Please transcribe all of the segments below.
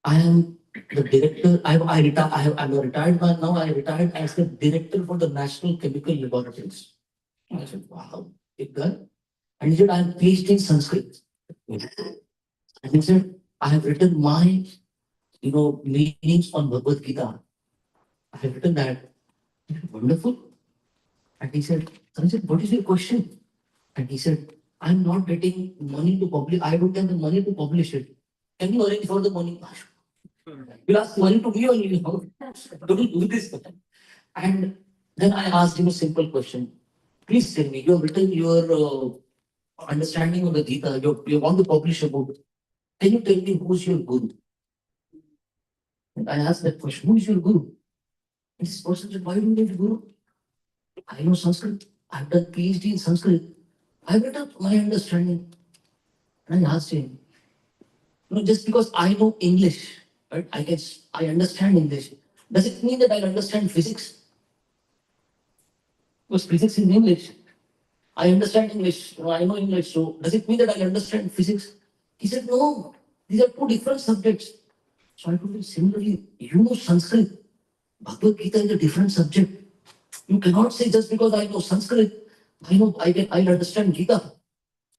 I am the director. I'm a retired man now. I retired as the director for the National Chemical Laboratories. I said, wow, big guy. And he said, I am PhD in Sanskrit. And he said, I have written my, meanings on Bhagavad Gita. I have written that. Wonderful. And he said, I said, what is your question? And he said, I'm not getting money to publish. I don't have the money to publish it. Can you arrange for the money? You'll ask money to me only. Don't do this. And then I asked him a simple question. Please tell me, you have written your understanding of the Gita. You want to publish a book. Can you tell me who's your guru? And I asked that question, who is your guru? And this person said, why do you need guru? I know Sanskrit. I've done PhD in Sanskrit. I've written my understanding. And I asked him, just because I know English, right? I understand English. Does it mean that I understand physics? Because physics is in English. I understand English. I know English. So does it mean that I understand physics? He said, no. These are two different subjects. So I told him similarly, you know Sanskrit. Bhagavad Gita is a different subject. You cannot say just because I know Sanskrit, I'll understand Gita.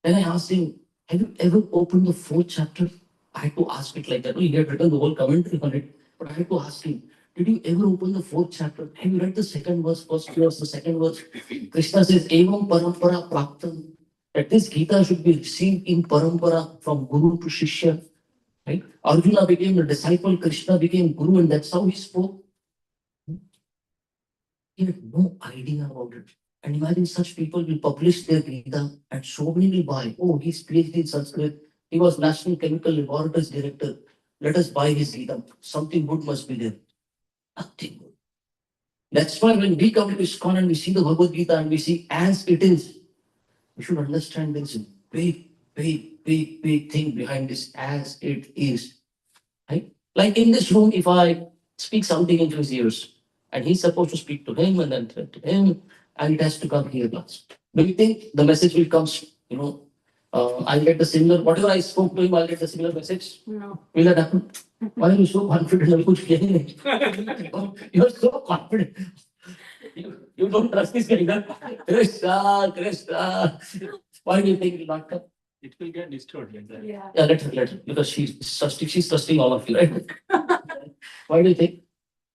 Then I asked him, have you ever opened the fourth chapter? I had to ask it like that. He had written the whole commentary on it, but I had to ask him, did you ever open the fourth chapter? Have you read the second verse, first verse, the second verse? Krishna says, Evam parampara praptam. That this Gita should be received in parampara from Guru to Shishya. Right? Arjuna became the disciple, Krishna became Guru, and that's how he spoke. He had no idea about it. And imagine such people will publish their Gita and so many will buy. Oh, he's PhD in Sanskrit. He was National Chemical Laboratories Director. Let us buy his Gita. Something good must be there. Nothing good. That's why when we come to ISKCON and we see the Bhagavad Gita and we see as it is, we should understand there's a big thing behind this as it is. Right? Like in this room, if I speak something into his ears, and he's supposed to speak to him and then to him, and it has to come here last. Do you think the message will come, I'll get the similar, whatever I spoke to him, I'll get the similar message? No. Will that happen? Why are you so confident? You're so confident. You don't trust this guy, huh? Krishna, Krishna. Why do you think it will not come? It will get distorted like that. Yeah, let her. Because she's trusting all of you, right? Why do you think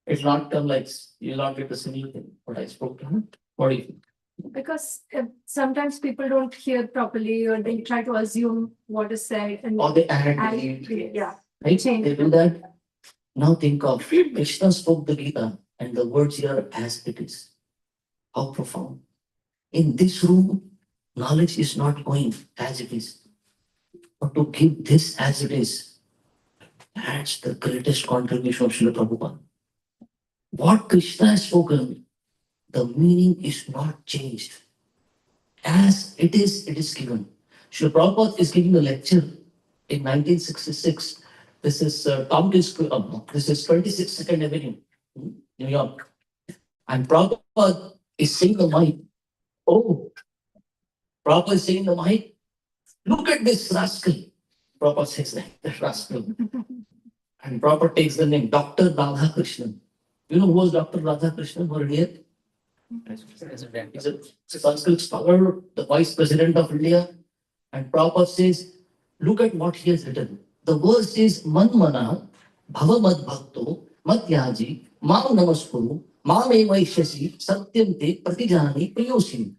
it's not come like you'll not get the similar thing? What I spoke to him? What do you think? Because sometimes people don't hear properly or they try to assume what is said and Or they add, yeah. right? Change. They do that. Now think of Krishna spoke the Gita and the words here are as it is. How profound. In this room, knowledge is not going as it is. But to give this as it is, that's the greatest contribution of Srila Prabhupada. What Krishna has spoken, the meaning is not changed. As it is given. Srila Prabhupada is giving a lecture in 1966. This is Tompkins, this is 26 Second Avenue, New York. And Prabhupada is saying the mic. Oh, Prabhupada is saying the mic. Look at this rascal. Prabhupada says that rascal. And Prabhupada takes the name Dr. Radha Krishnan. You know who was Dr. Radha Krishnan for India? He's a Sanskrit scholar, the Vice President of India. And Prabhupada says, look at what he has written. The verse is Manmana, Bhava Mad Bhakto, Madhyaji, Mam Namaskuru, Mam Evaishasi, Satyam Te, Pratijani, Priyosini.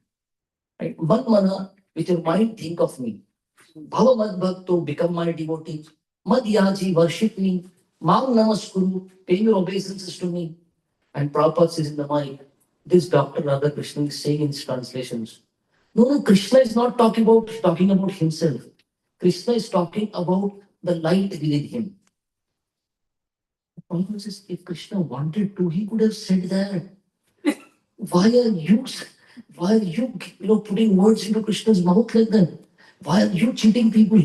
Right? Manmana, with your mind, think of me. Bhava Mad Bhakto, become my devotee. Madhyaji, worship me. Mam Namaskuru, pay your obeisances to me. And Prabhupada says in the mind, this Dr. Radha Krishna is saying in his translations, no, Krishna is not talking about himself. Krishna is talking about the light within him. Prabhupada says, if Krishna wanted to, he could have said that. Why are you, putting words into Krishna's mouth like that? Why are you cheating people?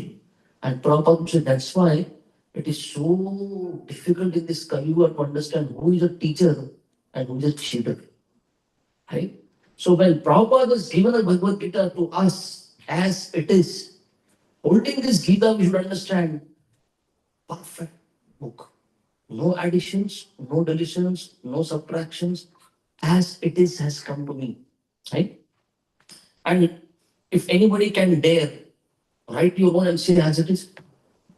And Prabhupada said, that's why it is so difficult in this Kali Yuga to understand who is a teacher and who is a cheater. Right? So when Prabhupada has given a Bhagavad Gita to us as it is, holding this Gita, we should understand perfect book. No additions, no deletions, no subtractions. As it is has come to me. Right? And if anybody can dare write your own and say as it is,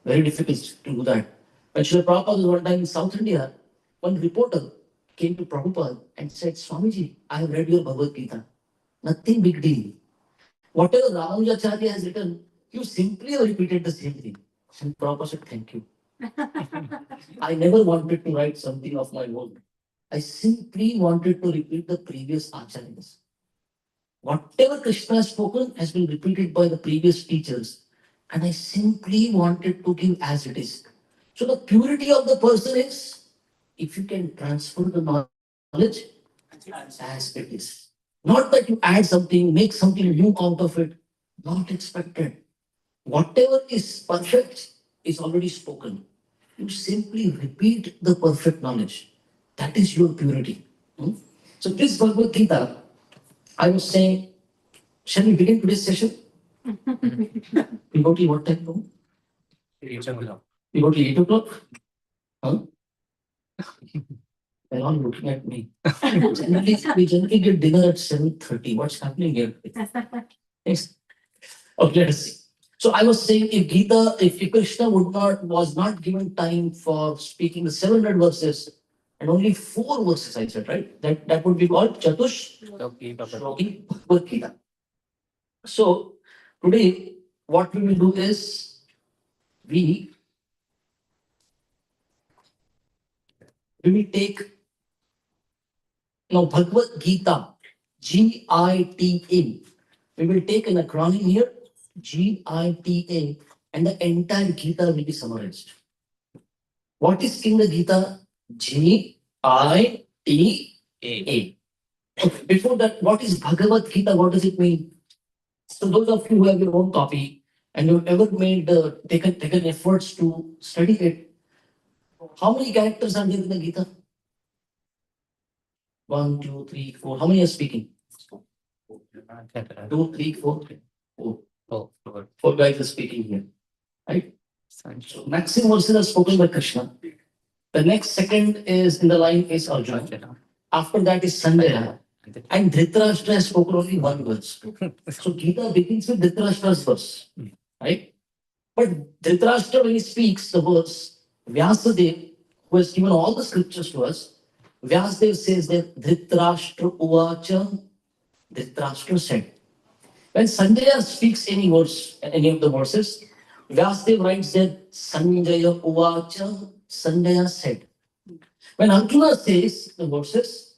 very difficult to do that. When Srila Prabhupada was one time in South India, one reporter came to Prabhupada and said, Swamiji, I have read your Bhagavad Gita. Nothing big deal. Whatever Ramanujacharya has written, you simply repeated the same thing. And Prabhupada said, thank you. I never wanted to write something of my own. I simply wanted to repeat the previous acharyas. Whatever Krishna has spoken has been repeated by the previous teachers. And I simply wanted to give as it is. So the purity of the person is if you can transfer the knowledge as it is. Not that you add something, make something new out of it. Not expected. Whatever is perfect is already spoken. You simply repeat the perfect knowledge. That is your purity. Hmm? So this Bhagavad Gita, I was saying, shall we begin today's session? We go till what time? Bro? 8 o'clock. We go till 8 o'clock? Huh? They're all looking at me. We generally get dinner at 7:30. What's happening here? Yes. Okay, let us see. So I was saying if Krishna was not given time for speaking the 700 verses and only 4 verses, I said, right? That would be called Chatush Okay, Papa. Shloki Bhagavad Gita. So today, what we will do is we will take now Bhagavad Gita, Gita. We will take an acronym here, Gita, and the entire Gita will be summarized. What is in the Gita? Gita. Okay, before that, what is Bhagavad Gita? What does it mean? So those of you who have your own copy and you've ever made taken efforts to study it, how many characters are there in the Gita? 1, 2, 3, 4. How many are speaking? 2, 3, 4. 4. 4 guys are speaking here. Right? So maximum verses are spoken by Krishna. The next second is in the line is Arjuna. After that is Sanjaya. And Dhritarashtra has spoken only 1 verse. So Gita begins with Dhritarashtra's verse. Right? But Dhritarashtra, when he speaks the verse, Vyasadeva, who has given all the scriptures to us, Vyasadeva says that Dhritarashtra Uvacha, Dhritarashtra said. When Sanjaya speaks any verse, any of the verses, Vyasadeva writes that Sanjaya Uvacha, Sanjaya said. When Arjuna says the verses,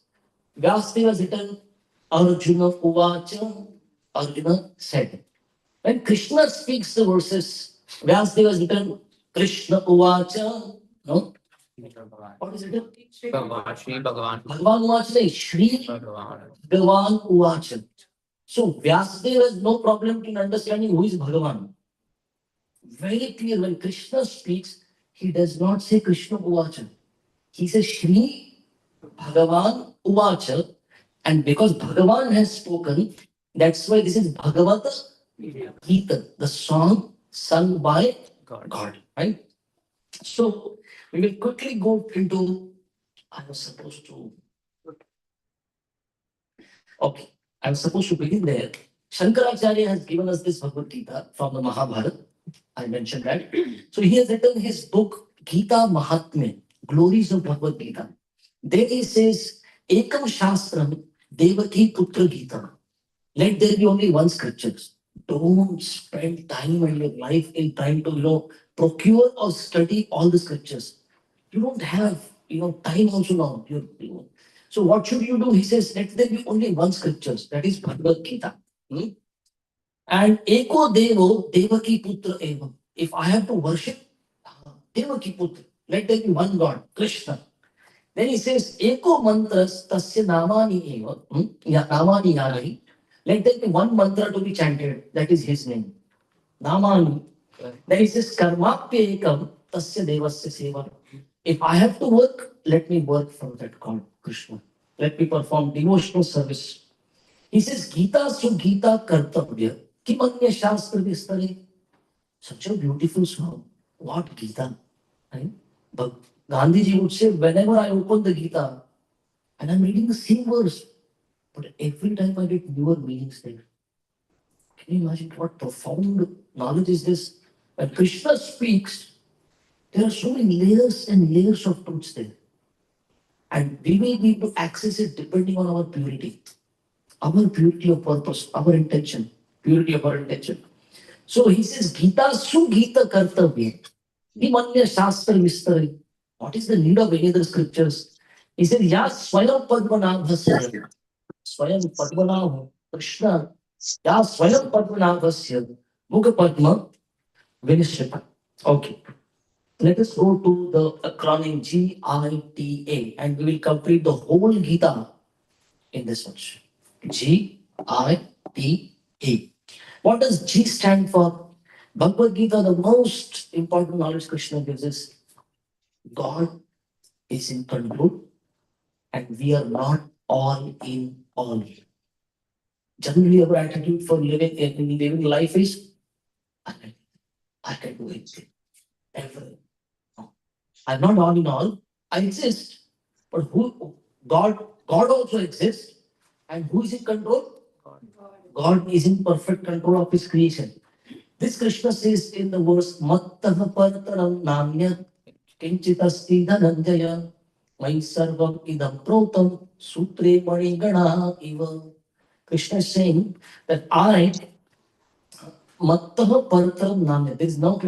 Vyasadeva has written Arjuna Uvacha, Arjuna said. When Krishna speaks the verses, Vyasadeva has written Krishna Uvacha, no? What is it? Bhagavan, Shri Bhagavan. Bhagavan Uvacha, nahi, Shri Bhagavan Uvacha. So Vyasadeva has no problem in understanding who is Bhagavan. Very clear when Krishna speaks, he does not say Krishna Uvacha. He says Shri Bhagavan Uvacha. And because Bhagavan has spoken, that's why this is Bhagavata Gita, the song sung by God. Right? So we will quickly go into. I was supposed to. Okay, I was supposed to begin there. Shankaracharya has given us this Bhagavad Gita from the Mahabharata. I mentioned that. So he has written his book Gita Mahatmya, Glories of Bhagavad Gita. There he says, Ekam Shastram Devaki Putra Gita. Let there be only one scripture. Don't spend time in your life in trying to procure or study all the scriptures. You don't have time also now. So what should you do? He says, let there be only one scriptures, that is Bhagavad Gita. Hmm? And Eko Devo Devaki Putra Eva. If I have to worship Devaki Putra, let there be one God, Krishna. Then he says, Eko Mantras Tasya Namani Eva. Namani Yanahi. Let there be one mantra to be chanted, that is his name. Namani. Then he says, Karmapya Ekam Tasya Devasya Seva. If I have to work, let me work for that God, Krishna. Let me perform devotional service. He says, Gita su Gita Kartavya. Kimanya Shastra Vistare. Such a beautiful song. What Gita? Right? Gandhiji would say, whenever I open the Gita and I'm reading the same verse, but every time I get newer meanings there. Can you imagine what profound knowledge is this? When Krishna speaks, there are so many layers and layers of truths there. And we may need to access it depending on our purity of purpose, our intention, purity of our intention. So he says, Gita Sugita Kartavya. Himanya Shastra Vistari. What is the need of any other scriptures? He said, Ya Swayam Padmanabhasya. Swayam Padmanabha. Krishna. Ya Swayam Padmanabhasya. Mukha Padma Vinishita. Okay. Let us go to the acronym GITA and we will complete the whole Gita in this much. GITA. What does G stand for? Bhagavad Gita, the most important knowledge Krishna gives is God is in control and we are not all in all. Generally, our attitude for living life is I can, I can do anything, everything. No. I'm not all in all. I exist, but who God also exists, and who is in control? God is in perfect control of His creation. This Krishna says in the verse, Mattaha partaram namya kinchitasti dhananjaya mai sarvam idam protam sutre manigana iva. Krishna is saying that Mattaha partaram namya, there is no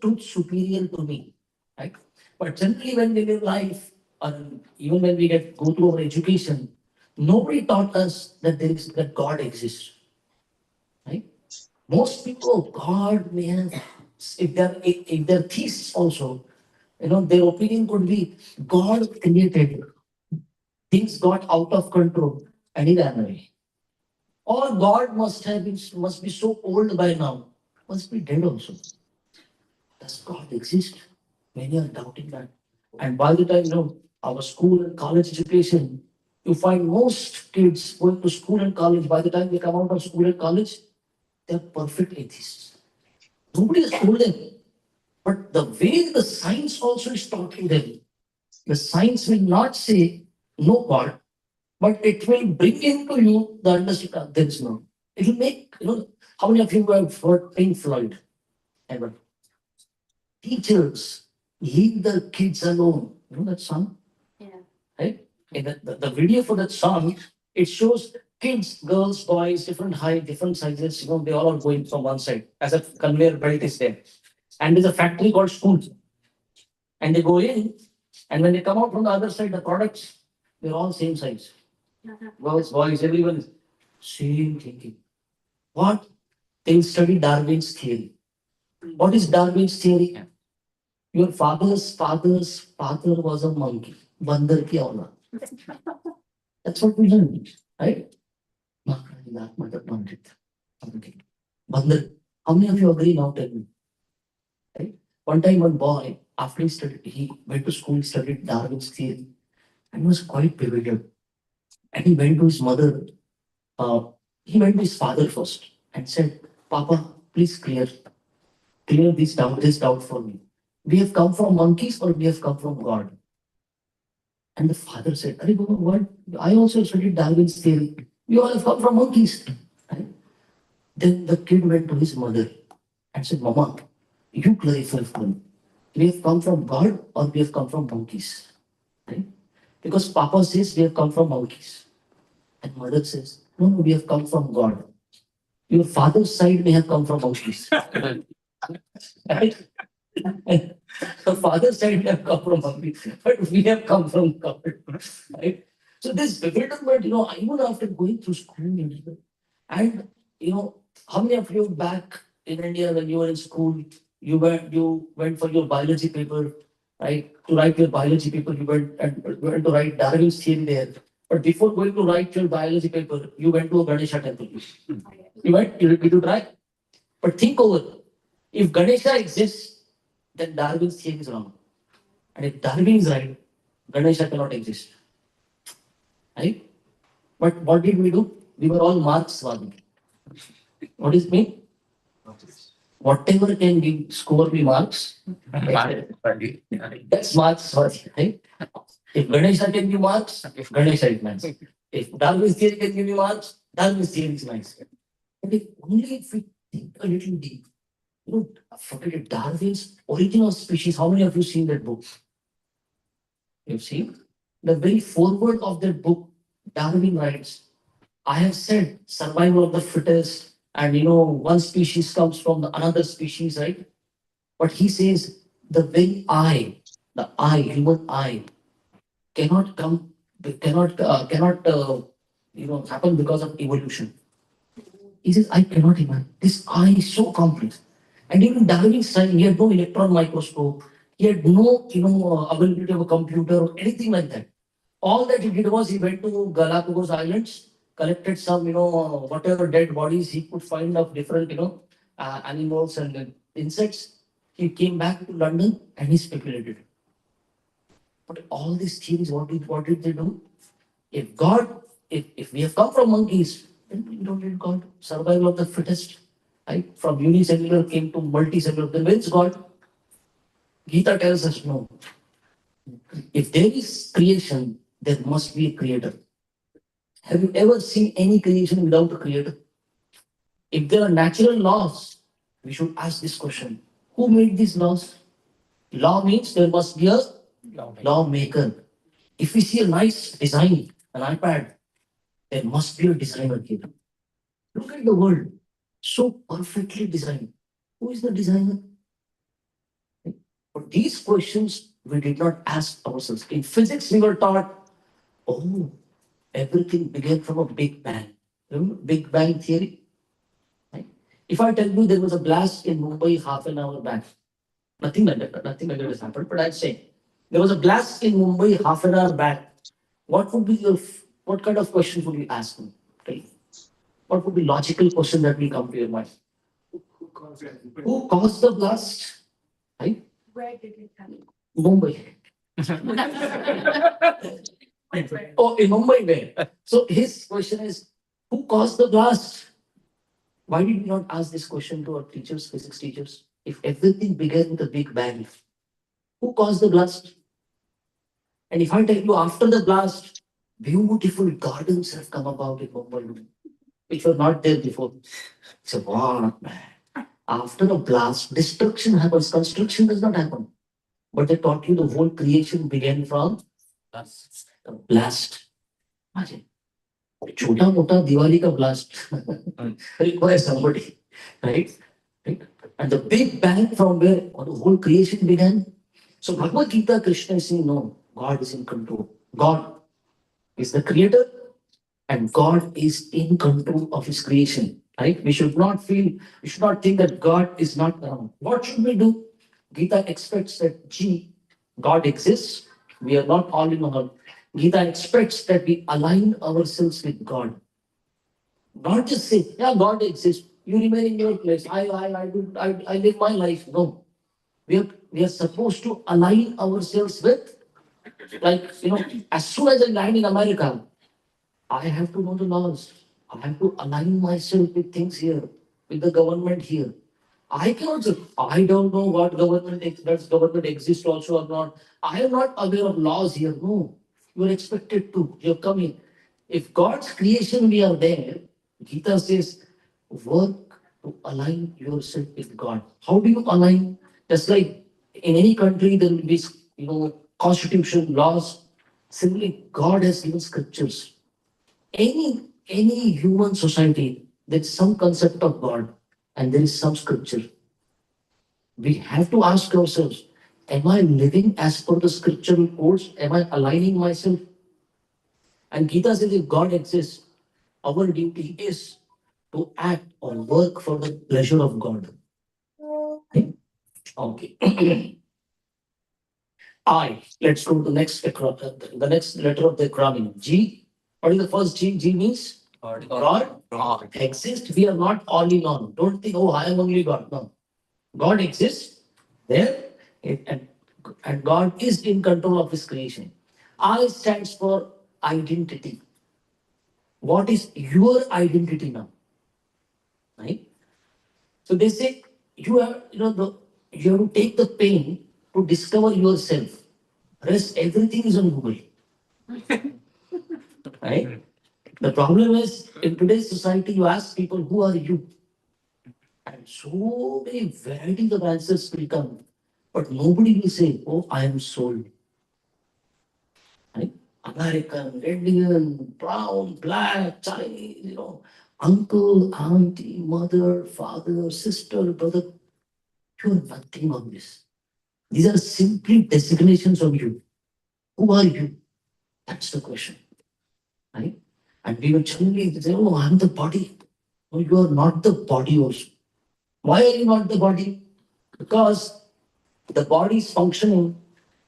truth superior to me. Right? But generally when we live life, or even when we go through our education, nobody taught us that God exists. Right? Most people, God may have, if they're theists also, their opinion could be God created, things got out of control, and he ran away. Or God must be so old by now, must be dead also. Does God exist? Many are doubting that. And by the time our school and college education, you find most kids going to school and college, by the time they come out of school and college, they're perfect atheists. Nobody has told them. But the way the science also is taught to them, the science will not say no God, but it will bring into you the understanding there is no. It will make, how many of you have heard Pink Floyd ever? Teachers leave their kids alone. You know that song? Yeah. Right? In the video for that song, it shows kids, girls, boys, different height, different sizes, they all are going from one side as a conveyor belt is there. And there's a factory called school. And they go in, and when they come out from the other side, the products, they're all same size. Girls, boys, everyone is same thinking. What? They will study Darwin's theory. What is Darwin's theory? Your father's father was a monkey. Bandar ki aula. That's what we learned, right? Okay. Bandar. How many of you agree now? Tell me. Right? One time, one boy, after he went to school, studied Darwin's theory, and was quite bewildered. And he went to his mother. Uh, he went to his father first and said, "Papa, please clear this doubt for me. We have come from monkeys or we have come from God?" And the father said, "Arey Baba, what? I also studied Darwin's theory. We all have come from monkeys." Right? Then the kid went to his mother and said, "Mama, you clarify for me. We have come from God or we have come from monkeys?" Right? Because Papa says we have come from monkeys. And mother says, "No, no, we have come from God. Your father's side may have come from monkeys." Right? The father's side may have come from monkeys, but we have come from God. Right? So this bewilderment, even after going through school, and how many of you back in India when you were in school, you went for your biology paper, right? To write your biology paper, you went to write Darwin's theory there. But before going to write your biology paper, you went to a Ganesha temple. You try. But think over. If Ganesha exists, then Darwin's theory is wrong. And if Darwin is right, Ganesha cannot exist. Right? But what did we do? We were all Marxwadi. What is mean? whatever can give score me marks, that's marks, sorry, right? If Ganesha can give marks, if Ganesha is nice. If Darwin's theory can give you marks, Darwin's theory is nice. But if only if we think a little deep, you know, forget it, Darwin's Origin of Species, how many of you seen that book? You've seen? The very foreword of that book, Darwin writes, I have said survival of the fittest, and one species comes from the another species, right? But he says the very human eye, cannot come, cannot happen because of evolution. He says, I cannot imagine. This eye is so complex. And even Darwin's time, he had no electron microscope. He had no, availability of a computer or anything like that. All that he did was he went to Galapagos Islands, collected some, whatever dead bodies he could find of different, animals and insects. He came back to London and he speculated. But all these theories, what did they do? If God, if we have come from monkeys, then we don't need God. Survival of the fittest. Right? From unicellular came to multicellular. Then where is God? Gita tells us no. If there is creation, there must be a creator. Have you ever seen any creation without a creator? If there are natural laws, we should ask this question. Who made these laws? Law means there must be a lawmaker. If we see a nice design, an iPad, there must be a designer here. Look at the world, so perfectly designed. Who is the designer? But these questions we did not ask ourselves. In physics, we were taught, oh, everything began from a Big Bang. Remember Big Bang theory? Right? If I tell you there was a blast in Mumbai half an hour back, nothing like that has happened, but I'd say there was a blast in Mumbai half an hour back. What kind of questions would you ask me? Okay. What would be logical question that will come to your mind? Who caused the blast? Right? Where did it happen? Mumbai. Oh, in Mumbai, where? So his question is, who caused the blast? Why did we not ask this question to our teachers, physics teachers? If everything began with a Big Bang, who caused the blast? And if I tell you after the blast, beautiful gardens have come about in Mumbai, which were not there before. So what, man? After a blast, destruction happens, construction does not happen. But they taught you the whole creation began from a blast. Imagine. छोटा मोटा दिवाली का blast requires somebody, right? Right? And the big bang from where the whole creation began. So Bhagavad Gita, Krishna is saying, no, God is in control. God is the creator and God is in control of his creation. Right? We should not think that God is not around. What should we do? Gita expects that God exists. We are not all in all. Gita expects that we align ourselves with God. Not just say, yeah, God exists. You remain in your place. I live my life. No. We are supposed to align ourselves with, like, as soon as I land in America, I have to know the laws. I have to align myself with things here, with the government here. I cannot say, I don't know what does government exist also or not. I am not aware of laws here. No, you are expected to. You're coming. If God's creation we are there, Gita says, work to align yourself with God. How do you align? Just like in any country, there will be, constitution, laws. Simply, God has given scriptures. Any human society, there's some concept of God and there is some scripture. We have to ask ourselves, am I living as per the scriptural codes? Am I aligning myself? And Gita says if God exists, our duty is to act or work for the pleasure of God. Okay. Let's go to the next letter of the acronym. G. What is the first G? G means God exists. We are not all in on. Don't think, oh, I am only God. No. God exists there and God is in control of his creation. I stands for identity. What is your identity now? Right? So they say you have, you have to take the pain to discover yourself. Rest, everything is on Google, right? The problem is in today's society, you ask people, who are you? And so many varieties of answers will come, but nobody will say, oh, I am soul. Right? American, Indian, brown, black, Chinese, uncle, auntie, mother, father, sister, brother. You are nothing of this. These are simply designations of you. Who are you? That's the question. Right? And we will suddenly say, oh, I'm the body. No, you are not the body also. Why are you not the body? Because the body is functioning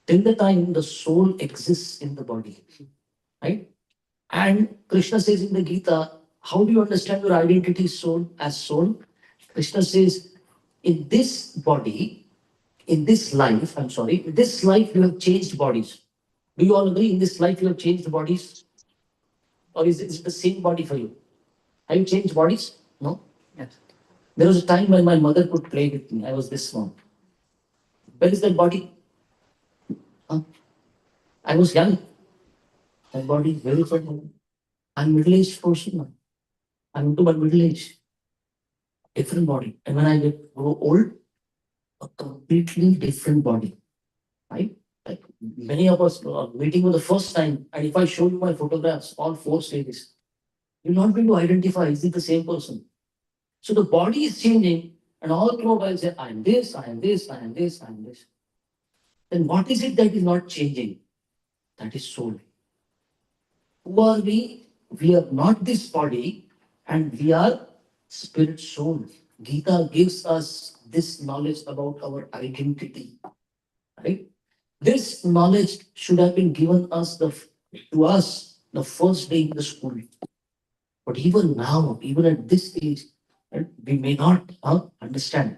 till the time the soul exists in the body. Right? And Krishna says in the Gita, how do you understand your identity soul as soul? Krishna says, in this body, in this life, I'm sorry, in this life you have changed bodies. Do you all agree in this life you have changed bodies? Or is it the same body for you? Have you changed bodies? No? Yes. There was a time when my mother could play with me. I was this small. Where is that body? Huh? I was young. My body is very fine. I'm middle-aged person now. I'm into my middle age. Different body. And when I grow old, a completely different body. Right? Like many of us are meeting for the first time, and if I show you my photographs, all four stages, you're not going to identify is it the same person. So the body is changing, and all throughout I'll say, I am this, I am this, I am this, I am this. Then what is it that is not changing? That is soul. Who are we? We are not this body, and we are spirit soul. Gita gives us this knowledge about our identity. Right? This knowledge should have been given to us the first day in the school. But even now, even at this age, right, we may not understand.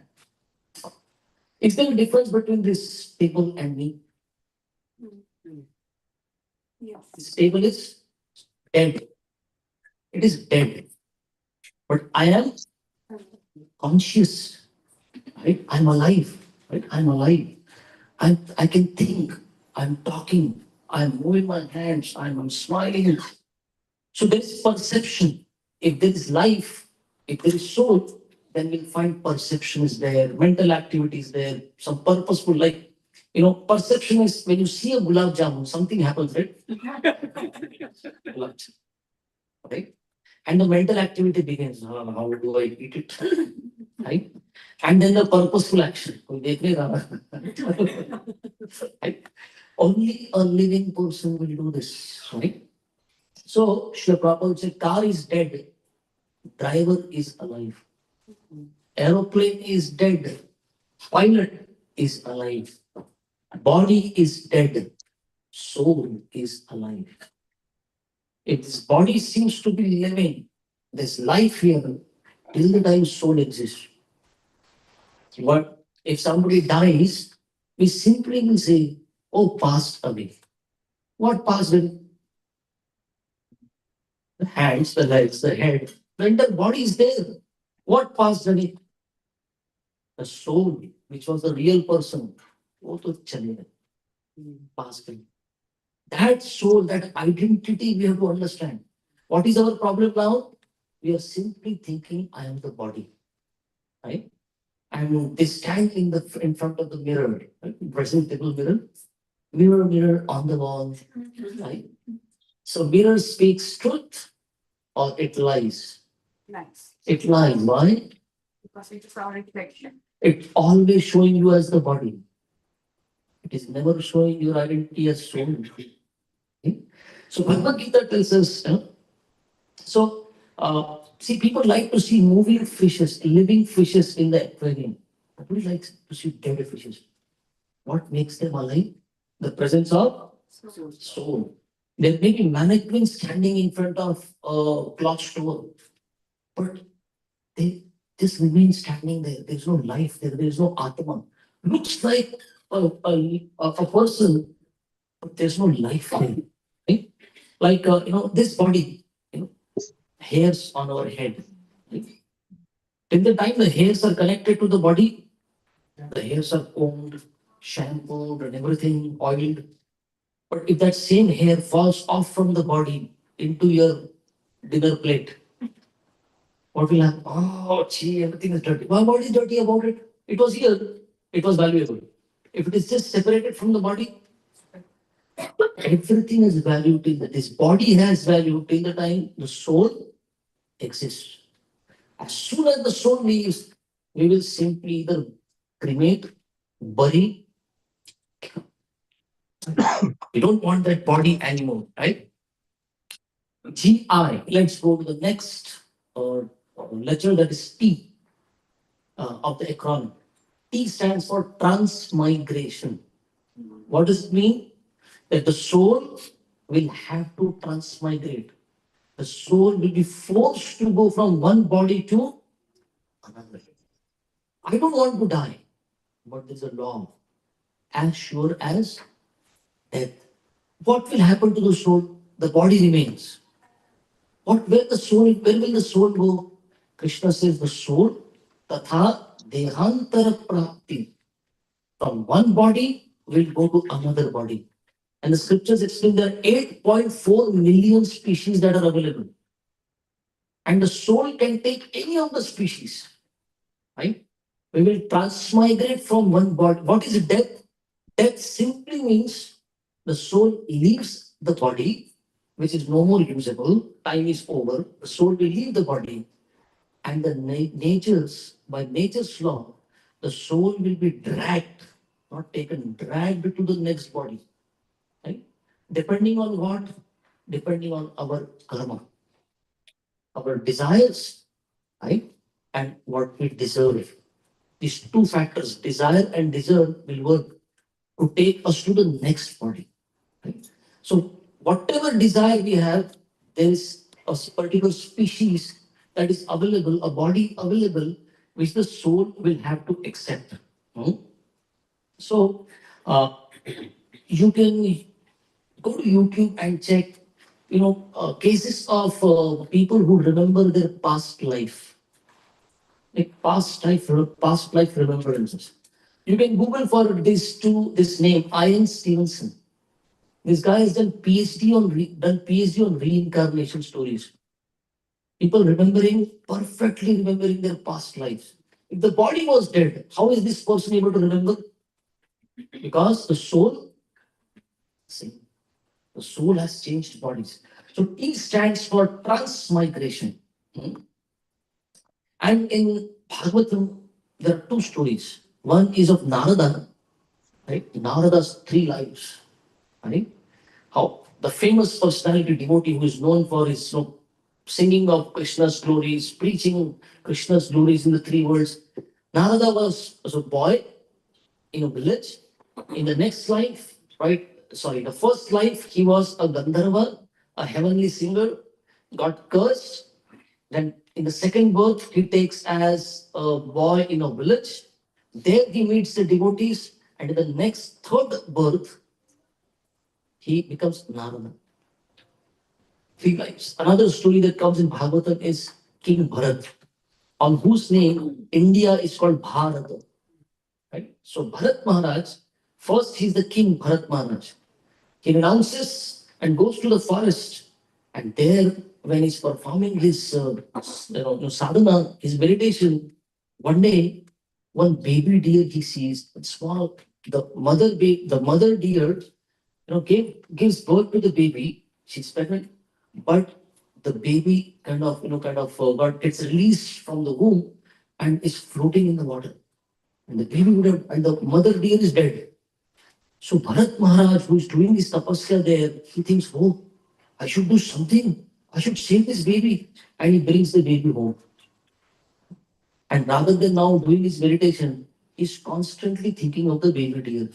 Is there a difference between this table and me? Yes. This table is dead. It is dead. But I am conscious. Right? I'm alive. Right? I'm alive. I can think. I'm talking. I'm moving my hands. I'm smiling. So there is perception. If there is life, if there is soul, then we'll find perception is there, mental activity is there, some purposeful, like, perception is when you see a gulab jamun, something happens, right? Gulab jamun, right? And the mental activity begins. How do I eat it? Right? And then the purposeful action. कोई देख नहीं रहा. Right? Only a living person will do this. Right? So, Srila Prabhupada said, car is dead, driver is alive. Aeroplane is dead, pilot is alive. Body is dead, soul is alive. If this body seems to be living, there's life here till the time soul exists. But if somebody dies, we simply will say, oh, passed away. What passed away? The hands, the legs, the head. The entire body is there. What passed away? The soul, which was the real person, वो तो चले गए, passed away. That soul, that identity, we have to understand. What is our problem now? We are simply thinking, I am the body, right? And they stand in front of the mirror, right? Dressing table mirror, mirror on the wall, right? So mirror speaks truth or it lies. Nice. It lies. Why? Because it is our reflection. It's always showing you as the body. It is never showing your identity as soul. Okay? So Bhagavad Gita tells us, see, people like to see moving fishes, living fishes in the aquarium. Nobody likes to see dead fishes. What makes them alive? The presence of soul. There may be mannequins standing in front of a cloth store, but they just remain standing there. There's no life there. There's no atma. Looks like a person, but there's no life there. Right? Like this body, hairs on our head. Right? Till the time the hairs are connected to the body, the hairs are combed, shampooed, and everything oiled. But if that same hair falls off from the body into your dinner plate, what will happen? Oh, gee, everything is dirty. Why what is dirty about it? It was here. It was valuable. If it is just separated from the body, everything is value till that this body has value till the time the soul exists. As soon as the soul leaves, we will simply either cremate, bury. We don't want that body anymore, right? GI. Let's go to the next letter, that is T of the acronym. T stands for transmigration. What does it mean? That the soul will have to transmigrate. The soul will be forced to go from one body to another. I don't want to die, but there's a law as sure as death. What will happen to the soul? The body remains. Where will the soul go? Krishna says the soul, tatha dehantara prapti. From one body will go to another body. And the scriptures explain there are 8.4 million species that are available. And the soul can take any of the species, right? We will transmigrate from one body. What is death? Death simply means the soul leaves the body, which is no more usable. Time is over. The soul will leave the body, and by nature's law, the soul will be dragged, not taken, dragged to the next body. Right? Depending on what? Depending on our karma, our desires, right? And what we deserve. These two factors, desire and deserve, will work to take us to the next body. Right? So, whatever desire we have, there is a particular species that is available, a body available, which the soul will have to accept. Hmm? So, uh, you can go to YouTube and check, cases of people who remember their past life, like past life remembrances. You can Google for this name, Ian Stevenson. This guy has done PhD on reincarnation stories. People perfectly remembering their past lives. If the body was dead, how is this person able to remember? Because see, the soul has changed bodies. So T stands for transmigration. Hmm? And in Bhagavatam, there are two stories. One is of Narada, right? Narada's three lives, right? How the famous personality devotee who is known for his singing of Krishna's glories, preaching Krishna's glories in the three worlds. Narada was a boy in a village. In the next life, right? Sorry, the first life he was a Gandharva, a heavenly singer, got cursed. Then in the second birth, he takes as a boy in a village. There he meets the devotees, and in the next third birth, he becomes Narada. Three lives. Another story that comes in Bhagavatam is King Bharat, on whose name India is called Bharata. Right? So Bharat Maharaj, first he's the king Bharat Maharaj. He renounces and goes to the forest, and there, when he's performing his sadhana, his meditation, one day, one baby deer he sees, small, the mother deer, gives birth to the baby. She's pregnant, but the baby gets released from the womb and is floating in the water. And the baby would have, and the mother deer is dead. So Bharat Maharaj, who is doing this tapasya there, he thinks, oh, I should do something. I should save this baby. And he brings the baby home. And rather than now doing his meditation, he's constantly thinking of the baby deer.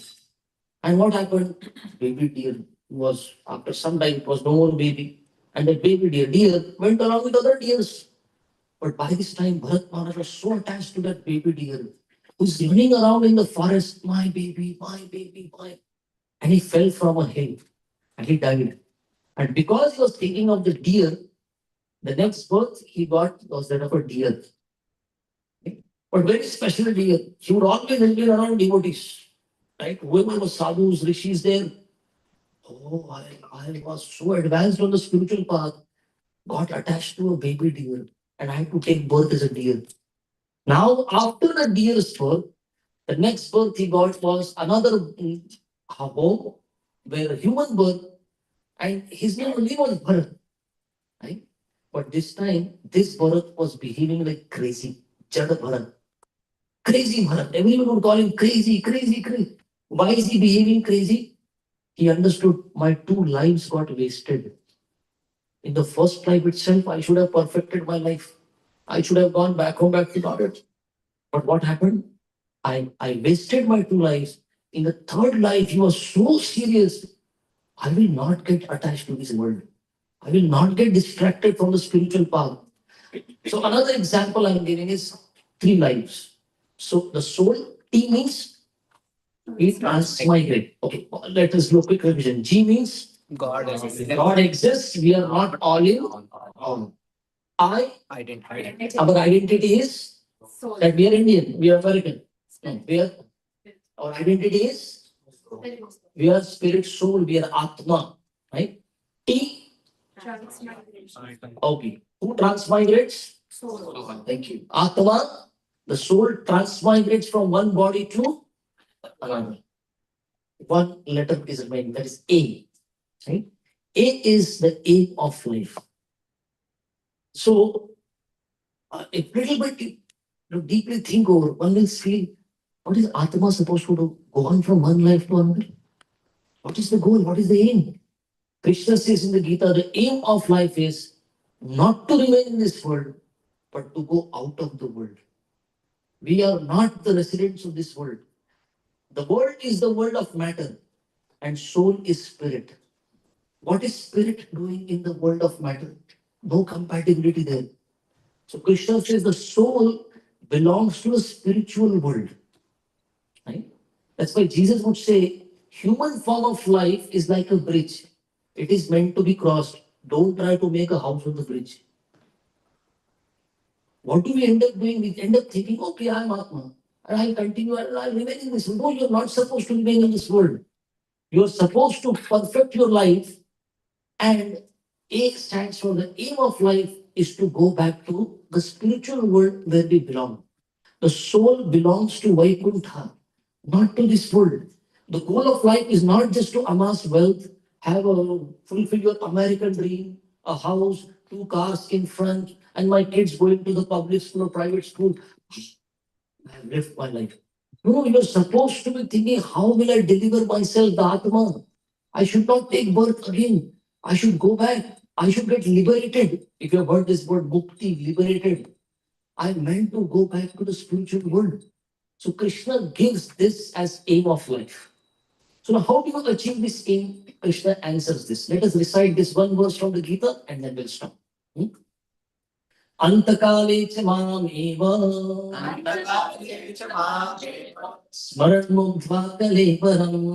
And what happened? Baby deer was, after some time, it was no more baby. And the baby deer went along with other deers. But by this time, Bharat Maharaj was so attached to that baby deer, who's running around in the forest, my baby, my baby, my. And he fell from a hill and he died. And because he was thinking of the deer, the next birth he got was that of a deer. but very special deer. He would always be around devotees, right? Whoever was sadhus, rishis there. Oh, I was so advanced on the spiritual path, got attached to a baby deer, and I had to take birth as a deer. Now, after the deer's birth, the next birth he got was another home where human birth, and his name only was Bharat, right? But this time, this Bharat was behaving like crazy. Jada Bharat. Crazy Bharat. Everyone would call him crazy, crazy, crazy. Why is he behaving crazy? He understood my 2 lives got wasted. In the first life itself, I should have perfected my life. I should have gone back home, back to Bharat. But what happened? I wasted my 2 lives. In the third life, he was so serious. I will not get attached to this world. I will not get distracted from the spiritual path. So another example I'm giving is 3 lives. So the soul, T means it transmigrate. Okay, let us do a quick revision. G means God is God exists. We are not all in all. I, identity. our identity is Soul. that we are Indian, we are American. No, we are, our identity is we are spirit, soul, we are Atma, right? T, Transmigration. okay. Who transmigrates? Soul. Thank you. Atma, the soul transmigrates from one body to another. One letter is remaining, that is A, right? A is the aim of life. So, a little bit deeply think over, one will see what is Atma supposed to do? Go on from one life to another. What is the goal? What is the aim? Krishna says in the Gita, the aim of life is not to remain in this world, but to go out of the world. We are not the residents of this world. The world is the world of matter, and soul is spirit. What is spirit doing in the world of matter? No compatibility there. So Krishna says the soul belongs to the spiritual world. Right? That's why Jesus would say, human form of life is like a bridge. It is meant to be crossed. Don't try to make a house on the bridge. What do we end up doing? We end up thinking, okay, I'm Atma, and I'll continue and I'll remain in this world. No, you're not supposed to remain in this world. You're supposed to perfect your life, and A stands for the aim of life is to go back to the spiritual world where we belong. The soul belongs to Vaikuntha, not to this world. The goal of life is not just to amass wealth, have a fulfill your American dream, a house, 2 cars in front, and my kids going to the public school or private school. I have lived my life. No, you're supposed to be thinking, how will I deliver myself, the Atma? I should not take birth again. I should go back. I should get liberated. If you have heard this word mukti, liberated, I meant to go back to the spiritual world. So Krishna gives this as aim of life. So now how do you achieve this aim? Krishna answers this. Let us recite this one verse from the Gita and then we'll stop. अंतकाले च मामेव स्मरन्मुग्ध्वा कलेवरम्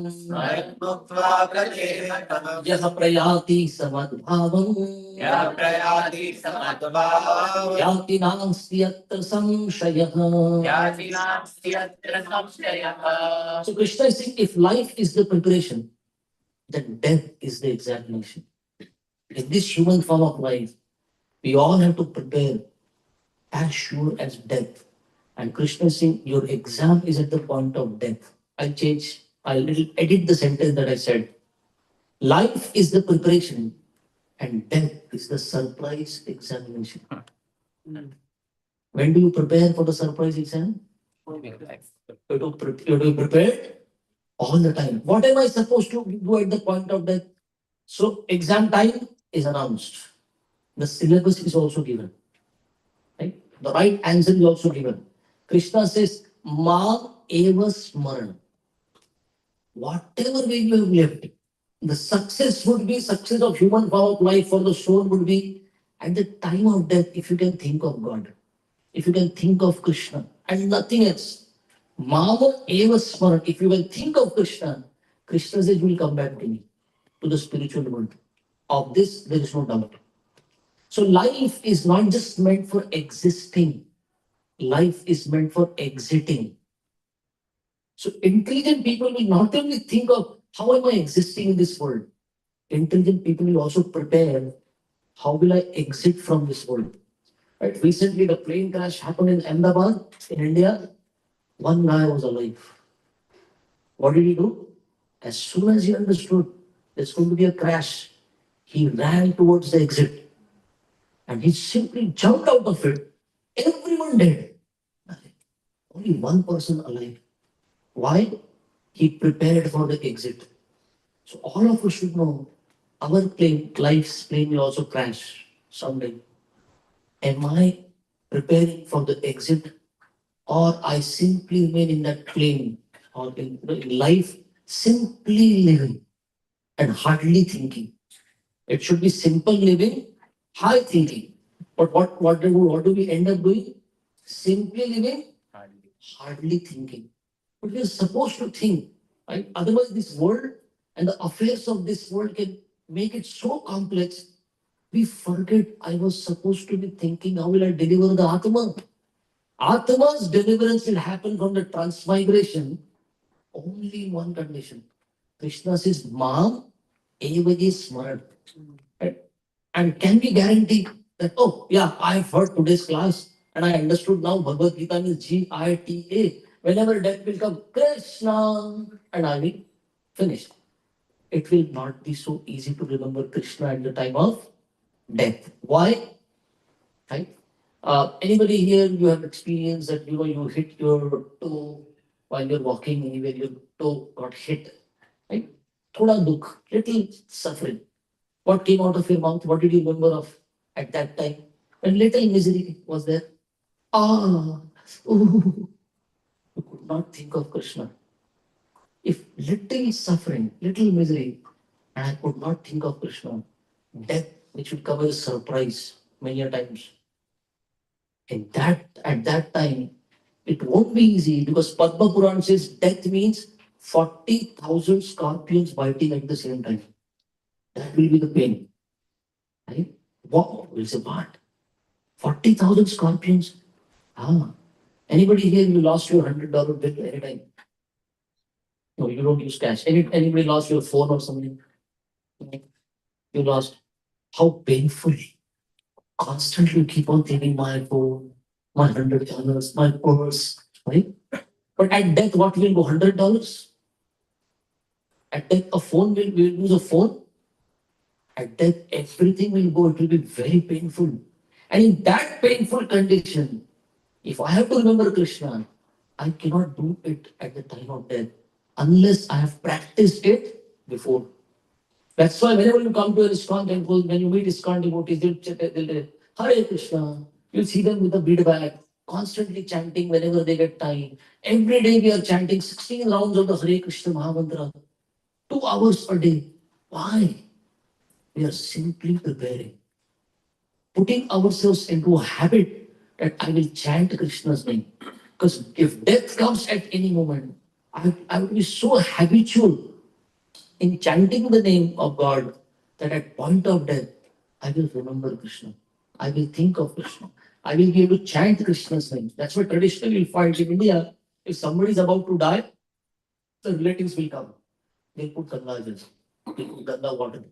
यः प्रयाति समद्भावम् याति नास्ति यत्र संशयः. So Krishna is saying, if life is the preparation, then death is the examination. In this human form of life, we all have to prepare as sure as death. And Krishna is saying, your exam is at the point of death. I'll edit the sentence that I said. Life is the preparation, and death is the surprise examination. When do you prepare for the surprise exam? You have to be prepared all the time. What am I supposed to do at the point of death? So, exam time is announced. The syllabus is also given. Right? The right answer is also given. Krishna says, Ma eva smaran. Whatever way you have lived, the success would be success of human form of life for the soul would be at the time of death, if you can think of God, if you can think of Krishna and nothing else. Mama eva smaran. If you will think of Krishna, Krishna says, you will come back to me, to the spiritual world. Of this, there is no doubt. So life is not just meant for existing. Life is meant for exiting. So intelligent people will not only think of how am I existing in this world, intelligent people will also prepare how will I exit from this world. Right? Recently, the plane crash happened in Ahmedabad, in India. One guy was alive. What did he do? As soon as he understood there's going to be a crash, he ran towards the exit and he simply jumped out of it. Everyone dead. Nothing. Only one person alive. Why? He prepared for the exit. So all of us should know our plane, life's plane will also crash someday. Am I preparing for the exit, or I simply remain in that plane, or in life simply living and hardly thinking? It should be simple living, high thinking. But what do we end up doing? Simply living, hardly thinking. But we are supposed to think, right? Otherwise, this world and the affairs of this world can make it so complex. We forget I was supposed to be thinking, how will I deliver the Atma? Atma's deliverance will happen from the transmigration only in one condition. Krishna says, Mam Evagi Smaran. Right? And can we guarantee that, oh, yeah, I've heard today's class and I understood now Bhagavad Gita means Gita. Whenever death will come, Krishna, and I will finish. It will not be so easy to remember Krishna at the time of death. Why? Right? Anybody here, you have experienced that you hit your toe while you're walking anywhere, your toe got hit, right? Thoda dukh, little suffering. What came out of your mouth? What did you remember of at that time? A little misery was there. Ah, ooh, you could not think of Krishna. If little suffering, little misery, and I could not think of Krishna, death, which would come as a surprise many a times. At that time, it won't be easy because Padma Puran says death means 40,000 scorpions biting at the same time. That will be the pain. Right? Wow, we'll say what? 40,000 scorpions? Ah. Anybody here you lost your $100 bill anytime? No, you don't use cash. Anybody lost your phone or something? You lost. How painful. Constantly keep on thinking my phone, my $100, my purse, right? But at death, what will go? $100? At death, a phone will lose a phone. At death, everything will go. It will be very painful. And in that painful condition, if I have to remember Krishna, I cannot do it at the time of death unless I have practiced it before. That's why whenever you come to a ISKCON temple, when you meet ISKCON devotees, they'll say, Hare Krishna. You'll see them with a bead bag, constantly chanting whenever they get time. Every day we are chanting 16 rounds of the Hare Krishna Mahamantra, 2 hours a day. Why? We are simply preparing, putting ourselves into a habit that I will chant Krishna's name. Because if death comes at any moment, I will be so habitual in chanting the name of God that at point of death, I will remember Krishna. I will think of Krishna. I will be able to chant Krishna's name. That's what traditionally you'll find in India. If somebody is about to die, the relatives will come. They'll put Ganga jal, they'll put Ganga water,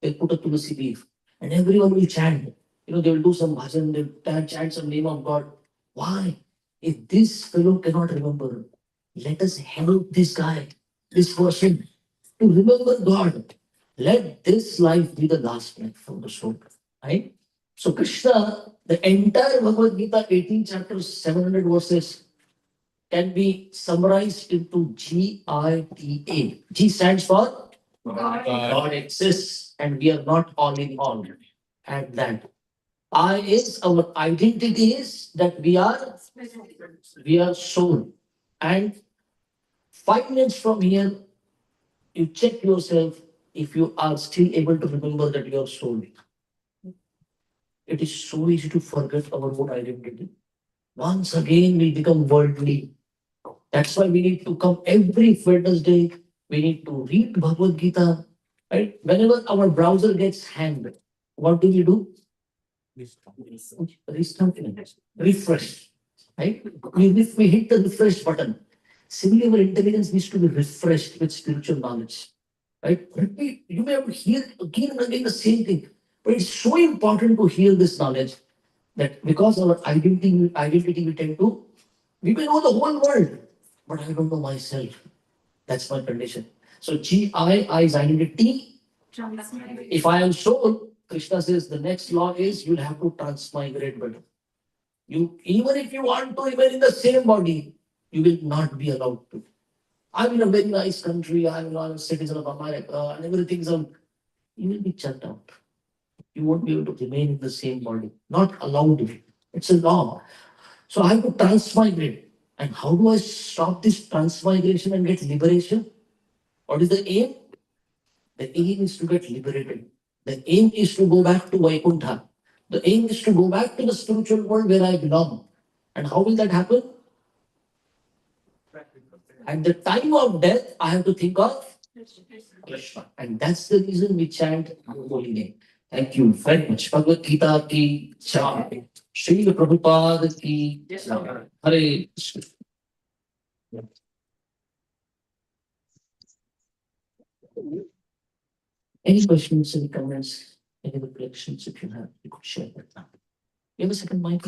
they'll put a tulsi leaf, and everyone will chant. They will do some bhajan, they'll chant some name of God. Why? If this fellow cannot remember, let us help this guy, this person, to remember God. Let this life be the last life for the soul. Right? So Krishna, the entire Bhagavad Gita, 18 chapters, 700 verses, can be summarized into GITA. G stands for God exists and we are not all in all. And that I is our identity is that we are soul. And 5 minutes from here, you check yourself if you are still able to remember that you are soul. It is so easy to forget our own identity. Once again, we become worldly. That's why we need to come every Wednesday. We need to read Bhagavad Gita. Right? Whenever our browser gets hanged, what do we do? Restart it. Refresh. right? If we hit the refresh button, similarly, our intelligence needs to be refreshed with spiritual knowledge, right? Repeat, you may have to hear again and again the same thing, but it's so important to hear this knowledge that because our identity we tend to, we may know the whole world, but I don't know myself. That's my condition. So I is identity. If I am soul, Krishna says the next law is you'll have to transmigrate better. You even if you want to remain in the same body, you will not be allowed to. I'm in a very nice country, I'm a citizen of America, and everything's on. You will be checked out. You won't be able to remain in the same body. Not allowed to be. It's a law. So I have to transmigrate. And how do I stop this transmigration and get liberation? What is the aim? The aim is to get liberated. The aim is to go back to Vaikuntha. The aim is to go back to the spiritual world where I belong. And how will that happen? At the time of death, I have to think of Krishna. And that's the reason we chant the holy name. Thank you very much. Bhagavad Gita ki jai. Srila Prabhupada ki jai. Hare Krishna. Any questions, any comments, any reflections if you have, you could share that now. You have a second mic?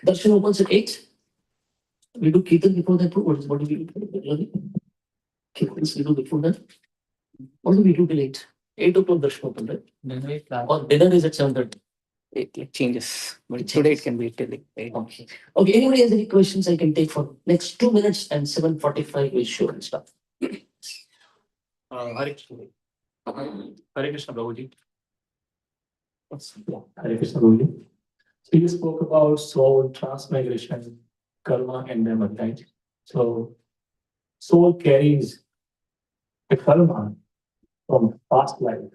Darshan opens at 8. We do Kirtan before that too. What do we do? Kirtans we do before that. What do we do till 8? 8 o'clock Darshan open, right? Or dinner is at 7:30. It changes. But It today changes. it can be till 8. Okay. Okay. Anybody has any questions I can take for next 2 minutes and 7:45 we'll show and stuff. Hare Krishna. Hare Krishna, Prabhuji. Yeah. Hare Krishna, Prabhuji. So you spoke about soul transmigration, karma, and memory, right? So soul carries the karma from past life,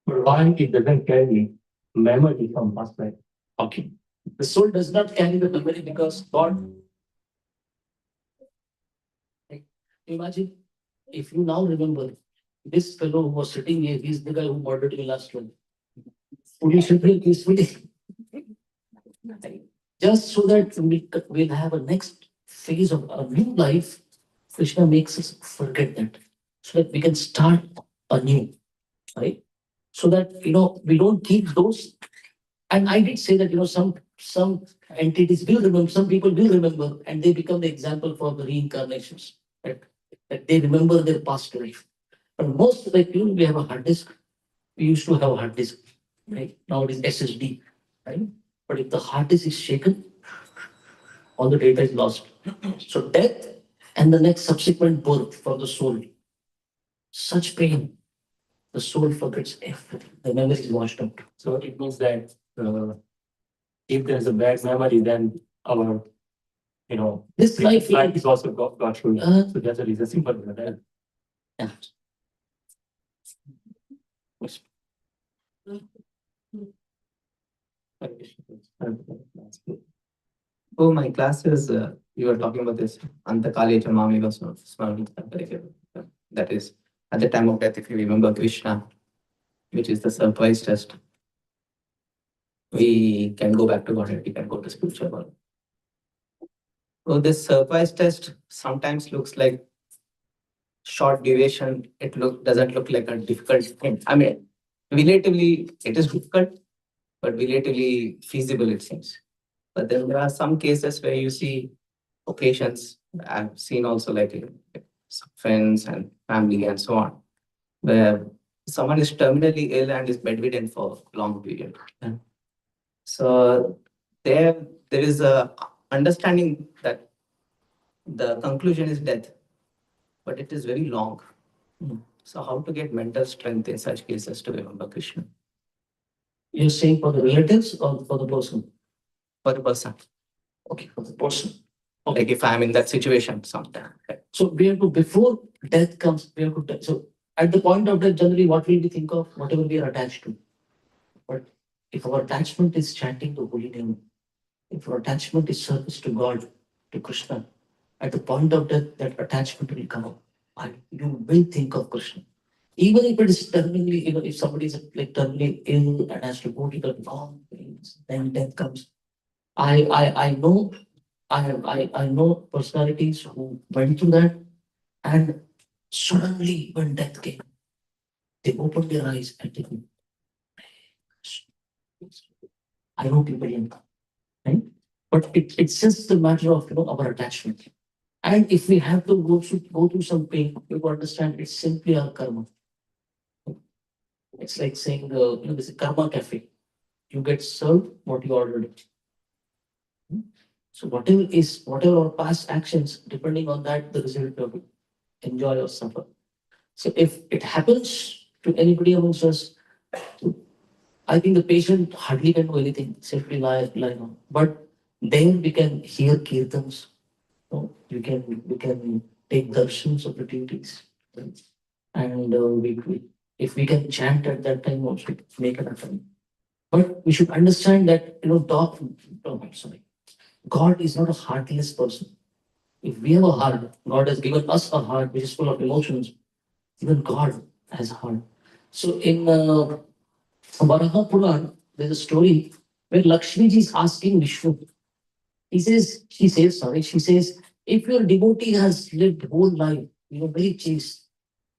but why it doesn't carry memory from past life? Okay. The soul does not carry the memory because God. Like, imagine if you now remember this fellow who was sitting here, he's the guy who murdered me last one. Would you sit here peacefully? Just so that we'll have a next phase of a new life, Krishna makes us forget that. So that we can start anew, right? So that we don't keep those. And I did say that some entities will remember, some people will remember, and they become the example for the reincarnations. Right? That they remember their past life. But most like we have a hard disk. We used to have a hard disk, right? Now it is SSD, right? But if the hard disk is shaken, all the data is lost. So death and the next subsequent birth for the soul, such pain, the soul forgets everything. The memory is washed out. So it means that if there's a bad memory, then our This life, life is also got through. Uh, So that's a reason, simple reason, right? yeah. Oh, my classes, you were talking about this Antakali Chamami Smarmi. That is, at the time of death, if you remember Krishna, which is the surprise test, we can go back to Godhead, we can go to spiritual world. So this surprise test sometimes looks like short duration. Doesn't look like a difficult thing. I mean, relatively it is difficult, but relatively feasible it seems. But then there are some cases where you see occasions. I've seen also like some friends and family and so on, where someone is terminally ill and is bedridden for a long period. Yeah. So there is a understanding that the conclusion is death, but it is very long. So how to get mental strength in such cases to remember Krishna You're saying for the relatives or for the person? for the person? Okay, for the person. Like if I'm in that situation sometime. So we have to, before death comes, we have to, so at the point of death, generally what will we think of? Whatever we are attached to. But if our attachment is chanting the holy name, if our attachment is service to God, to Krishna, at the point of death, that attachment will come up. And you will think of Krishna. Even if it is terminally, if somebody is like terminally ill and has to go to the long pains, then death comes. I know I know personalities who went through that, and suddenly when death came, they opened their eyes and they go, I know people in that, right? But it's just a matter of our attachment. And if we have to go through some pain, you understand it's simply our karma. It's like saying, there's a karma cafe. You get served what you ordered. So whatever our past actions, depending on that, the result of it, enjoy or suffer. So if it happens to anybody amongst us, I think the patient hardly can do anything, simply lie down. But then we can hear kirtans, we can take darshans of the deities, right? And if we can chant at that time also, make it happen. But we should understand that sorry, God is not a heartless person. If we have a heart, God has given us a heart which is full of emotions. Even God has a heart. So in Varaha Puran, there's a story where Lakshmi ji is asking Vishnu. She says, if your devotee has lived whole life, very chaste,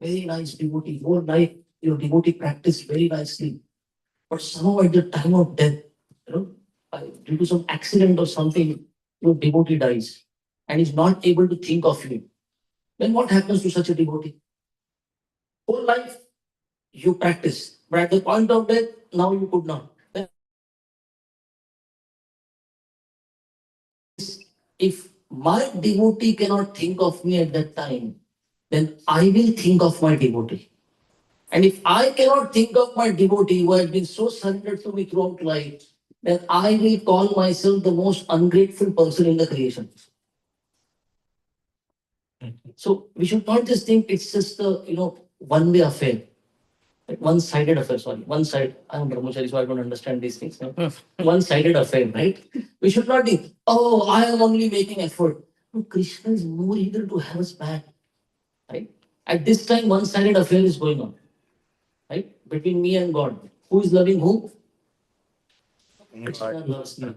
very nice devotee, whole life, your devotee practiced very nicely, but somehow at the time of death, you know, due to some accident or something, your devotee dies and is not able to think of you. Then what happens to such a devotee? Whole life you practice, but at the point of death, now you could not. If my devotee cannot think of me at that time, then I will think of my devotee. And if I cannot think of my devotee who has been so surrendered to me throughout life, then I will call myself the most ungrateful person in the creation. So we should not just think it's just a one-way affair, like one-sided affair. Sorry, one side. I'm brahmachari, so I don't understand these things. No? One-sided affair, right? We should not think, oh, I am only making effort. No, Krishna is more eager to have us back, right? At this time, one-sided affair is going on, right? Between me and God. Who is loving who? Krishna loves me.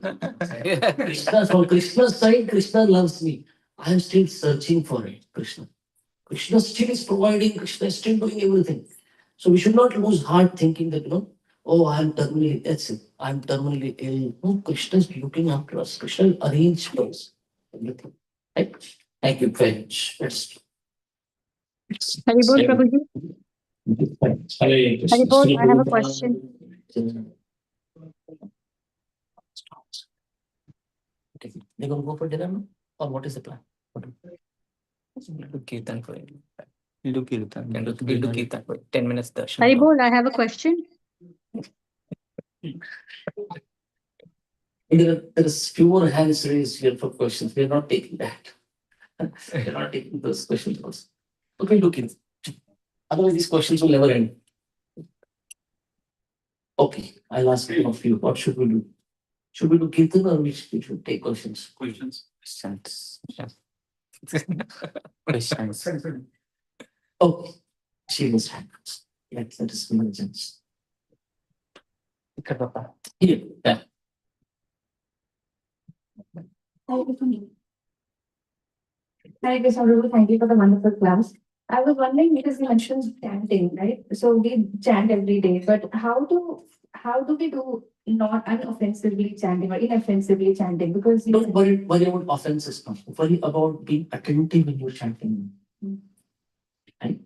Krishna, from Krishna's side, Krishna loves me. I am still searching for it, Krishna. Krishna still is providing, Krishna is still doing everything. So we should not lose heart thinking that, oh, I'm terminally, that's it. I'm terminally ill. No, Krishna is looking after us. Krishna will arrange for us. Everything. Right? Thank you very much. That's Hari Bol, Prabhuji. Hare Hari Krishna. Bol, I have a question. Okay. They're going to go for dinner now? Or what is the plan? We'll do kirtan for it. We'll do kirtan. We'll do kirtan for 10 minutes darshan. Hari Bol, I have a question. There is fewer hands raised here for questions. We are not taking that. We are not taking those questions also. Okay, look in. Otherwise, these questions will never end. Okay, I'll ask you of you. What should we do? Should we do Kirtan or we should take questions? Questions. Questions. Okay, she was hands. Let us emergence. Here, yeah. Hi, Krishna, thank you for the wonderful class. I was wondering because you mentioned chanting, right? So we chant every day, but how do we do not unoffensively chanting or inoffensively chanting? Because Don't worry about offenses now. Worry about being attentive when you're chanting. Right?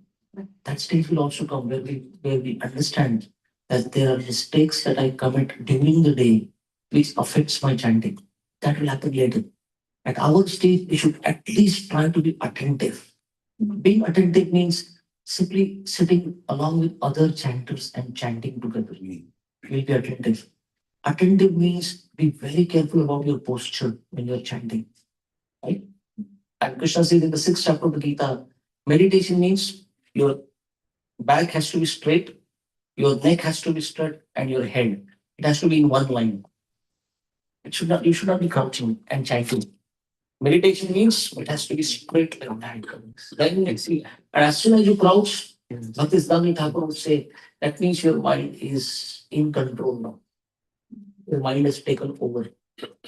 That stage will also come where we understand that there are mistakes that I commit during the day which affects my chanting. That will happen later. At our stage, we should at least try to be attentive. Being attentive means simply sitting along with other chanters and chanting together. We'll be attentive. Attentive means be very careful about your posture when you're chanting. Right? And Krishna said in the 6th chapter of the Gita, meditation means your back has to be straight, your neck has to be straight, and your head. It has to be in one line. You should not be crouching and chanting. Meditation means it has to be straight and tight. Then and as soon as you crouch, Bhakti Thakur would say, that means your mind is in control now. Your mind has taken over.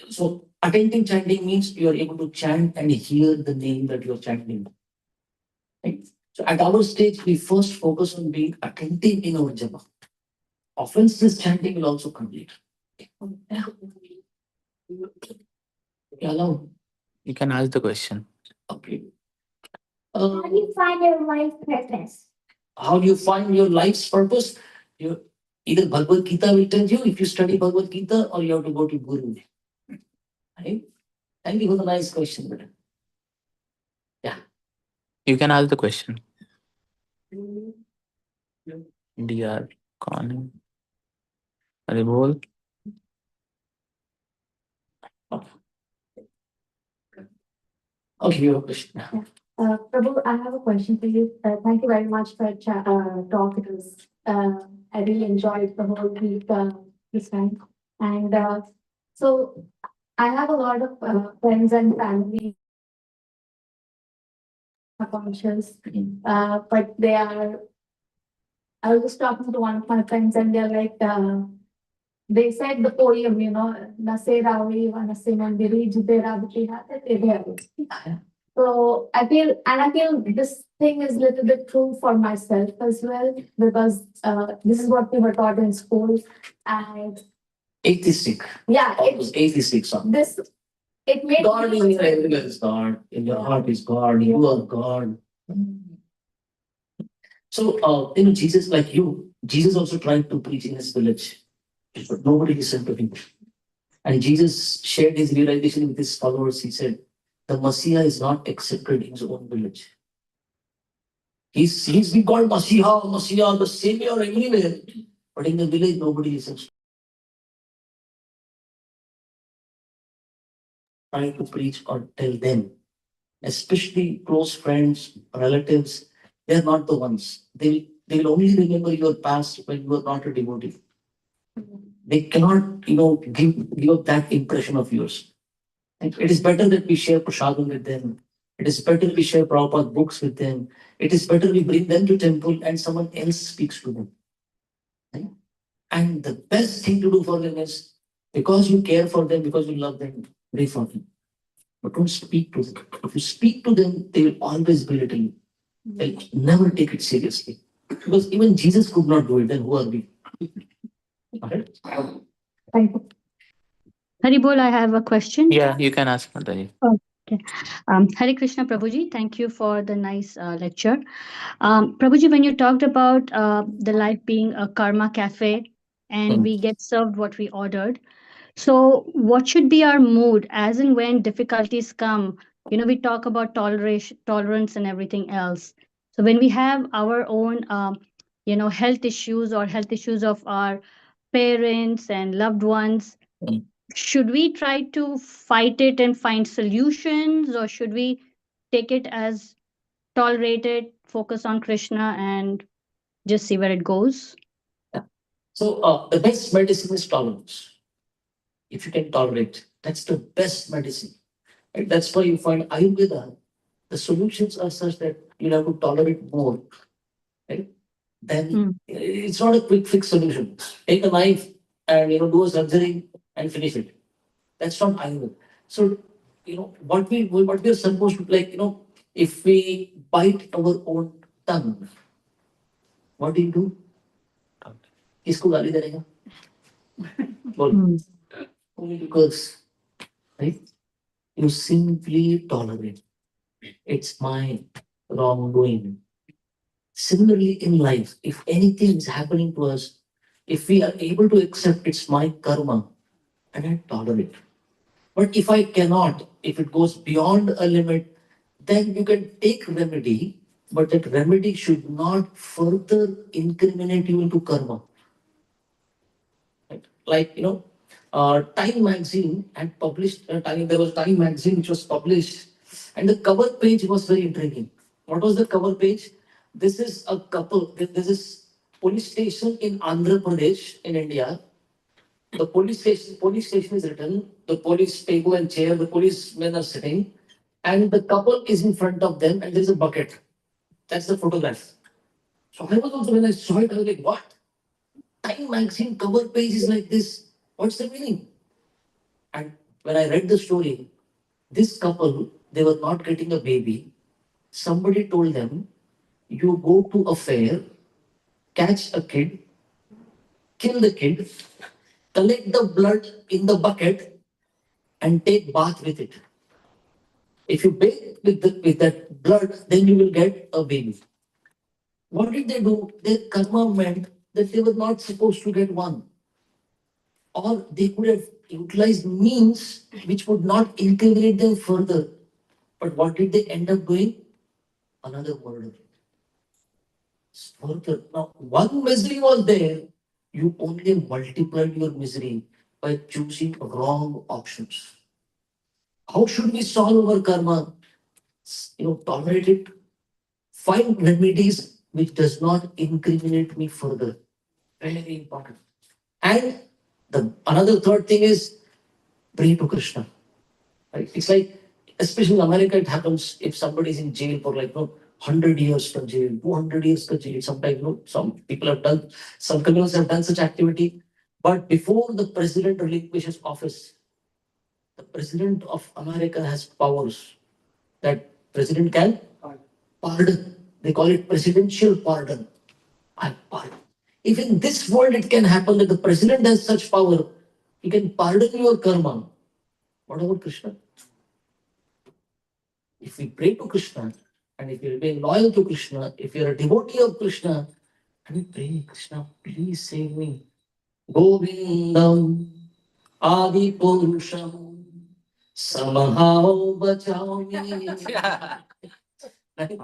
So attentive chanting means you are able to chant and hear the name that you are chanting. Right? So at our stage, we first focus on being attentive in our japa. Offenseless chanting will also complete. Yeah, allow. You can ask the question. Okay. How do you find your life purpose? How do you find your life's purpose? You either Bhagavad Gita will tell you if you study Bhagavad Gita, or you have to go to Guru. Right? Thank you for the nice question, brother. You can ask the question. DR Conning. Hare Bol. Okay, you have a question. Prabhu, I have a question for you. Thank you very much for talk. It was, I really enjoyed the whole week this time. And so I have a lot of friends and family conscious, but they are. I was just talking to one of my friends, and they're like, they said the poem, Nase Ravi, Vanase Mandiri, Jide Ravati Hatha, So I feel this thing is little bit true for myself as well, because this is what we were taught in school. And Atheistic. yeah, All those atheistic songs. it made God me- in your everywhere is God. In your heart is God. You are God. So, Jesus, like you, Jesus also tried to preach in his village, but nobody listened to him. And Jesus shared his realization with his followers. He said, the Messiah is not accepted in his own village. He's been called Messiah, the Savior everywhere. But in the village, nobody listens. Trying to preach or tell them, especially close friends, relatives, they're not the ones. They will only remember your past when you are not a devotee. They cannot, give up that impression of yours. And it is better that we share prasadam with them. It is better we share Prabhupada books with them. It is better we bring them to temple and someone else speaks to them. Right? And the best thing to do for them is, because you care for them, because you love them, pray for them. But don't speak to them. If you speak to them, they will always belittle you. They'll never take it seriously. Because even Jesus could not do it, then who are we? Okay? Thank you. Hare Bol, I have a question. Yeah, you can ask Mataji. Okay. Hare Krishna Prabhuji, thank you for the nice lecture. Prabhuji, when you talked about the life being a karma cafe and we get served what we ordered, so what should be our mood as and when difficulties come? We talk about tolerance and everything else. So when we have our own, health issues or health issues of our parents and loved ones, Mm. should we try to fight it and find solutions, or should we take it as tolerate it, focus on Krishna, and just see where it goes? So the best medicine is tolerance. If you can tolerate, that's the best medicine. And that's why you find Ayurveda, the solutions are such that you have to tolerate more. Right? Then Hmm. it's not a quick fix solution. Take a knife and do a surgery and finish it. That's not Ayurveda. So what we are supposed to, if we bite our own tongue, what do you do? किसको गाली देगा? बोल. Hmm. Only because, right? You simply tolerate. It's my wrongdoing. Similarly, in life, if anything is happening to us, if we are able to accept it's my karma, and I tolerate. But if I cannot, if it goes beyond a limit, then you can take remedy, but that remedy should not further incriminate you into karma. Right? Like, Time magazine had published, there was Time magazine which was published, and the cover page was very intriguing. What was the cover page? This is a couple, this is police station in Andhra Pradesh in India. The police station is written, the police table and chair, the policemen are sitting, and the couple is in front of them, and there's a bucket. That's the photograph. So I was also, when I saw it, I was like, what? Time magazine cover page is like this. What's the meaning? And when I read the story, this couple, they were not getting a baby. Somebody told them, you go to a fair, catch a kid, kill the kid, collect the blood in the bucket, and take bath with it. If you bathe with that blood, then you will get a baby. What did they do? Their karma meant that they were not supposed to get one. Or they could have utilized means which would not incriminate them further. But what did they end up doing? Another murder. Further. Now, one misery was there. You only multiplied your misery by choosing wrong options. How should we solve our karma? Tolerate it. Find remedies which does not incriminate me further. Very important. And the another third thing is pray to Krishna. Right? It's like, especially in America, it happens if somebody is in jail for 100 years for jail, 200 years for jail. Sometimes, some people have done, some criminals have done such activity. But before the president relinquishes office, the president of America has powers that president can pardon. They call it presidential pardon. I pardon. If in this world it can happen that the president has such power, he can pardon your karma. What about Krishna? If we pray to Krishna and if we remain loyal to Krishna, if you're a devotee of Krishna, and we pray, Krishna, please save me. Govindam Adi Purusham Samahao Bachao me. Right?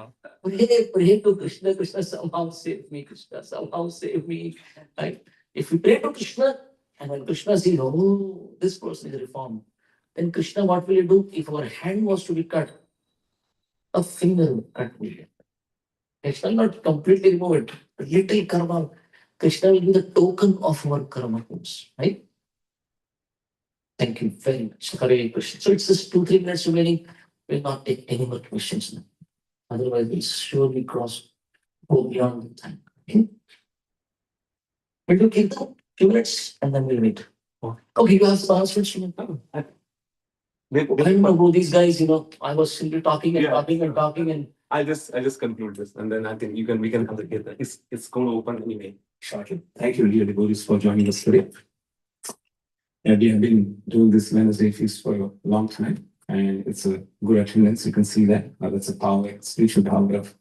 Pray to Krishna, Krishna somehow save me, Krishna somehow save me. Right? If we pray to Krishna, and when Krishna sees, oh, this person is reformed, then Krishna, what will he do? If our hand was to be cut, a finger will cut will get. Krishna will not completely remove it. A little karma. Krishna will be the token of our karma goods. Right? Thank you very much. Hare Krishna. So it's just 2-3 minutes remaining. We'll not take any more questions now. Otherwise, we'll surely go beyond the time. Okay? We'll do Kirtan, few minutes, and then we'll meet. Okay, you have some answers? I remember these guys, I was simply talking and Yeah. talking and talking and I just conclude this, and then I think we can have the Kirtan. It's going to open anyway shortly. Thank you, dear devotees, for joining us today. And we have been doing this Wednesday feast for a long time, and it's a good attendance. You can see that. That's a power, spiritual power of